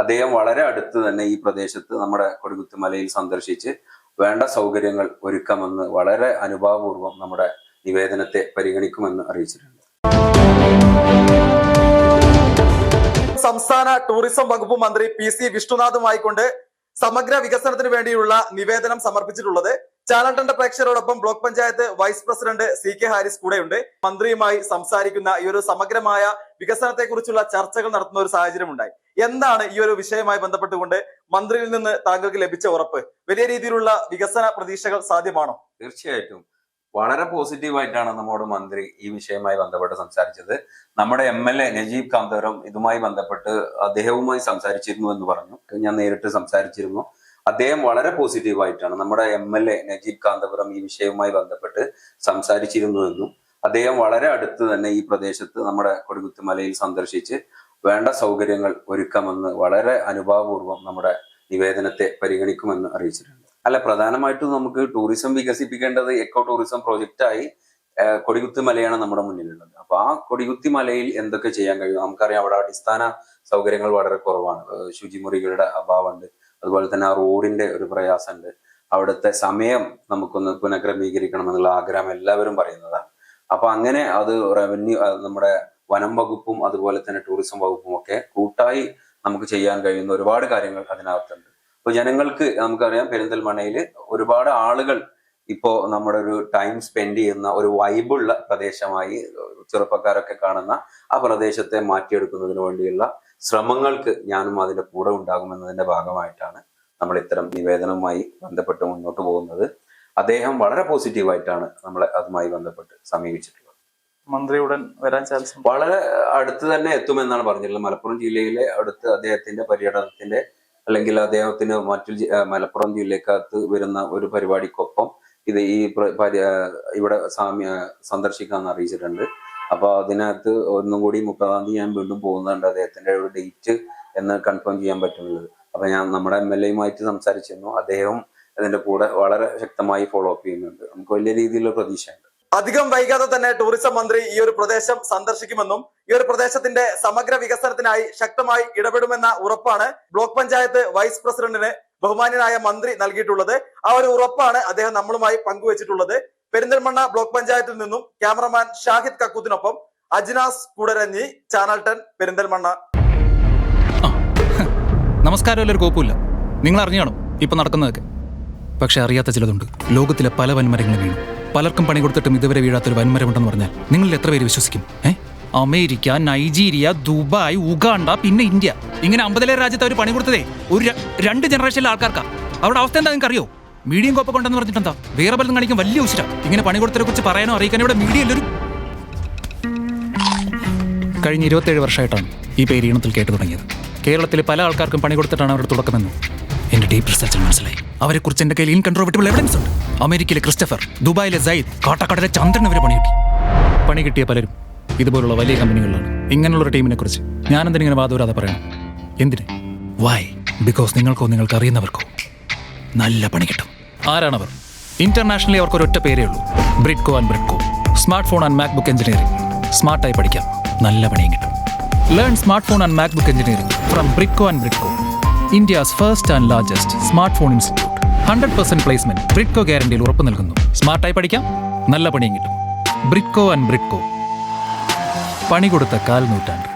അദ്ദേഹം വളരെ അടുത്ത് തന്നെ ഈ പ്രദേശത്ത് നമ്മുടെ കൊടികുത്തി മലയിൽ സന്ദർശിച്ച് വേണ്ട സൗകര്യങ്ങൾ ഒരുക്കാമെന്ന് വളരെ അനുഭാവപൂർവ്വം നമ്മുടെ നിവേദനത്തെ പരിഗണിക്കുമെന്ന് അറിയിച്ചിട്ടുണ്ട്. സംസ്ഥാന ടൂറിസം വകുപ്പ് മന്ത്രി PC വിഷ്ണുനാഥുമായിക്കൊണ്ട് സമഗ്ര വികസനത്തിന് വേണ്ടിയുള്ള നിവേദനം സമർപ്പിച്ചിട്ടുള്ളത്. ചാനൽ 2 പ്രേക്ഷകരോടൊപ്പം block panchayat vice president CK Haris കൂടെയുണ്ട്. മന്ത്രിയുമായി സംസാരിക്കുന്ന ഈ ഒരു സമഗ്രമായ വികസനത്തെ കുറിച്ചുള്ള ചർച്ചകൾ നടത്തുന്ന ഒരു സാഹചര്യം ഉണ്ടായി. എന്താണ് ഈ ഒരു വിഷയവുമായി ബന്ധപ്പെട്ടുകൊണ്ട് മന്ത്രിയിൽ നിന്ന് താങ്കൾക്ക് ലഭിച്ച ഉറപ്പ്? വലിയ രീതിയിലുള്ള വികസന പ്രതീക്ഷകൾ സാധ്യമാണോ? തീർച്ചയായിട്ടും വളരെ പോസിറ്റീവായിട്ടാണ് നമ്മോട് മന്ത്രി ഈ വിഷയവുമായി ബന്ധപ്പെട്ട് സംസാരിച്ചത്. നമ്മുടെ MLA നജീബ് കാന്തപുരം ഇതുമായി ബന്ധപ്പെട്ട് അദ്ദേഹവുമായി സംസാരിച്ചിരുന്നു എന്ന് പറഞ്ഞു. ഞാൻ നേരിട്ട് സംസാരിച്ചിരുന്നു. അദ്ദേഹം വളരെ പോസിറ്റീവായിട്ടാണ് നമ്മുടെ MLA നജീബ് കാന്തപുരം ഈ വിഷയവുമായി ബന്ധപ്പെട്ട് സംസാരിച്ചിരുന്നുവെന്നും അദ്ദേഹം വളരെ അടുത്ത് തന്നെ ഈ പ്രദേശത്ത് നമ്മുടെ കൊടികുത്തി മലയിൽ സന്ദർശിച്ച് വേണ്ട സൗകര്യങ്ങൾ ഒരുക്കാമെന്ന് വളരെ അനുഭാവപൂർവ്വം നമ്മുടെ നിവേദനത്തെ പരിഗണിക്കുമെന്ന് അറിയിച്ചിട്ടുണ്ട്. അല്ല, പ്രധാനമായിട്ടും നമുക്ക് ടൂറിസം വികസിപ്പിക്കേണ്ടത് എക്കോ ടൂറിസം പ്രോജക്റ്റായി കൊടികുത്തി മലയാണ് നമ്മുടെ മുന്നിലുള്ളത്. അപ്പൊ ആ കൊടികുത്തി മലയിൽ എന്തൊക്കെ ചെയ്യാൻ കഴിയും? നമുക്കറിയാം, അവിടെ അടിസ്ഥാന സൗകര്യങ്ങൾ വളരെ കുറവാണ്. ശുചിമുറികളുടെ അഭാവമുണ്ട്. അതുപോലെ തന്നെ ആ റോഡിന്റെ ഒരു പ്രയാസമുണ്ട്. അവിടുത്തെ സമയം നമുക്കൊന്ന് പുനഃക്രമീകരിക്കണം എന്നുള്ള ആഗ്രഹം എല്ലാവരും പറയുന്നതാണ്. അപ്പൊ അങ്ങനെ അത് റവന്യൂ, നമ്മുടെ വനം വകുപ്പും അതുപോലെ തന്നെ ടൂറിസം വകുപ്പും ഒക്കെ കൂട്ടായി നമുക്ക് ചെയ്യാൻ കഴിയുന്ന ഒരുപാട് കാര്യങ്ങൾ അതിനകത്തുണ്ട്. ഇപ്പൊ ജനങ്ങൾക്ക് നമുക്കറിയാം, പെരിന്തൽമണ്ണയിൽ ഒരുപാട് ആളുകൾ ഇപ്പോ നമ്മുടെ ഒരു ടൈം സ്പെൻഡ് ചെയ്യുന്ന ഒരു വൈബുള്ള പ്രദേശമായി ചെറുപ്പക്കാരൊക്കെ കാണുന്ന ആ പ്രദേശത്തെ മാറ്റിയെടുക്കുന്നതിന് വേണ്ടിയുള്ള ശ്രമങ്ങൾക്ക് ഞാനും അതിന്റെ കൂടെ ഉണ്ടാകുമെന്നതിന്റെ ഭാഗമായിട്ടാണ് നമ്മൾ ഇത്തരം നിവേദനവുമായി ബന്ധപ്പെട്ട് മുന്നോട്ട് പോകുന്നത്. അദ്ദേഹം വളരെ പോസിറ്റീവായിട്ടാണ് നമ്മളെ അതുമായി ബന്ധപ്പെട്ട് സമീപിച്ചിട്ടുള്ളത്. മന്ത്രി ഉടൻ വരാൻ ചാൻസ് വളരെ അടുത്ത് തന്നെ എത്തുമെന്നാണ് പറഞ്ഞിട്ടുള്ളത്. മലപ്പുറം ജില്ലയിലെ അടുത്ത് അദ്ദേഹത്തിന്റെ പര്യടനത്തിന്റെ അല്ലെങ്കിൽ അദ്ദേഹത്തിന് മലപ്പുറം ജില്ലക്കകത്ത് വരുന്ന ഒരു പരിപാടിക്കൊപ്പം ഇത് ഇവിടെ സന്ദർശിക്കാന്ന് അറിയിച്ചിട്ടുണ്ട്. അപ്പൊ അതിനകത്ത് ഒന്നും കൂടി 30-ാം തീയതി ഞാൻ വീണ്ടും പോകുന്നുണ്ട്. അദ്ദേഹത്തിന്റെ ഒരു ഡേറ്റ് എന്ന് കൺഫേം ചെയ്യാൻ പറ്റുന്നത്. അപ്പൊ ഞാൻ നമ്മുടെ MLAയുമായിട്ട് സംസാരിച്ചിരുന്നു. അദ്ദേഹം അതിന്റെ കൂടെ വളരെ ശക്തമായി ഫോളോ അപ്പ് ചെയ്യുന്നുണ്ട്. നമുക്ക് വലിയ രീതിയിലുള്ള പ്രതീക്ഷയുണ്ട്. അധികം വൈകാതെ തന്നെ ടൂറിസം മന്ത്രി ഈ ഒരു പ്രദേശം സന്ദർശിക്കുമെന്നും ഈ ഒരു പ്രദേശത്തിന്റെ സമഗ്ര വികസനത്തിനായി ശക്തമായി ഇടപെടുമെന്ന ഉറപ്പാണ് ബ്ലോക്ക് പഞ്ചായത്ത് വൈസ് പ്രസിഡന്റിന് ബഹുമാന്യനായ മന്ത്രി നൽകിയിട്ടുള്ളത്. ആ ഒരു ഉറപ്പാണ് അദ്ദേഹം നമ്മളുമായി പങ്കുവച്ചിട്ടുള്ളത്. പെരിന്തൽമണ്ണ ബ്ലോക്ക് പഞ്ചായത്തിൽ നിന്നും ക്യാമറമാൻ ഷാഹിദ് കക്കൂത്തിനൊപ്പം അജ്നാസ് കൂടരഞ്ഞി, ചാനൽ 10 പെരിന്തൽമണ്ണ. നമസ്കാരം. ഒരു കോപ്പുമില്ല, നിങ്ങൾ അറിഞ്ഞാണോ ഇപ്പൊ നടക്കുന്നതൊക്കെ? പക്ഷെ അറിയാത്ത ചിലതുണ്ട്. ലോകത്തിലെ പല വൻമരങ്ങളും വീണു. പലർക്കും പണി കൊടുത്തിട്ടും ഇതുവരെ വീഴാത്തൊരു വൻമരമുണ്ടെന്ന് പറഞ്ഞാൽ നിങ്ങളിൽ എത്ര പേര് വിശ്വസിക്കും? അമേരിക്ക, നൈജീരിയ, ദുബായ്, ഉഗാണ്ട, പിന്നെ ഇന്ത്യ, ഇങ്ങനെ 50 രാജ്യത്ത് അവർ പണി കൊടുത്തതേ ഒരു 2 ജനറേഷനിലെ ആൾക്കാർക്കാ. അവിടെ അവസ്ഥ എന്താ നിങ്ങൾക്ക് അറിയോ? മീഡിയം കോപ്പ കൊണ്ടെന്ന് പറഞ്ഞിട്ടെന്താ? വേറെ പലതും കാണിക്കും വലിയ ഉശിര. ഇങ്ങനെ പണി കൊടുത്തതിനെ കുറിച്ച് പറയാനോ അറിയിക്കാനോ ഇവിടെ മീഡിയ എല്ലാവരും. കഴിഞ്ഞ 27 വർഷമായിട്ടാണ് ഈ പേര് ഈണത്തിൽ കേട്ടു തുടങ്ങിയത്. കേരളത്തിലെ പല ആൾക്കാർക്കും പണി കൊടുത്തിട്ടാണ് അവരുടെ തുടക്കമെന്ന് എന്റെ ഡീപ് റിസർച്ചിൽ മനസ്സിലായി. അവരെക്കുറിച്ച് എന്റെ കയ്യിൽ ഇൻകൺട്രോവർട്ടിബിൾ എവിഡൻസ് ഉണ്ട്. അമേരിക്കയിലെ ക്രിസ്റ്റഫർ, ദുബായിലെ സയ്യിദ്, കാട്ടാക്കടയിലെ ചന്ദ്രൻ ഇവരെ പണി കിട്ടിയ പലരും ഇതുപോലുള്ള വലിയ കമ്പനികളിലാണ്. ഇങ്ങനെയുള്ളൊരു ടീമിനെ കുറിച്ച് ഞാനെന്തിനിങ്ങനെ വാദൂരാതെ പറയണം? എന്തിന്? വൈ? ബിക്കോസ് നിങ്ങൾക്കോ നിങ്ങൾക്ക് അറിയുന്നവർക്കോ നല്ല പണി കിട്ടും. ആരാണവർ? ഇന്റർനാഷണലി അവർക്ക് ഒരൊറ്റ പേരേ ഉള്ളൂ, Bridco and Bridco. Smart phone and MacBook engineering. സ്മാർട്ടായി പഠിക്കാം, നല്ല പണിയും കിട്ടും. Learn smart phone and MacBook engineering from Bridco and Bridco, India's first and largest smart phone institute. 100% placement Bridco ഗ്യാരണ്ടിയിൽ ഉറപ്പ് നൽകുന്നു. സ്മാർട്ടായി പഠിക്കാം, നല്ല പണിയും കിട്ടും. ബ്രിഡ്കോ ആൻഡ് ബ്രിഡ്കോ, പണി കൊടുത്ത 4 നൂറ്റാണ്ട്.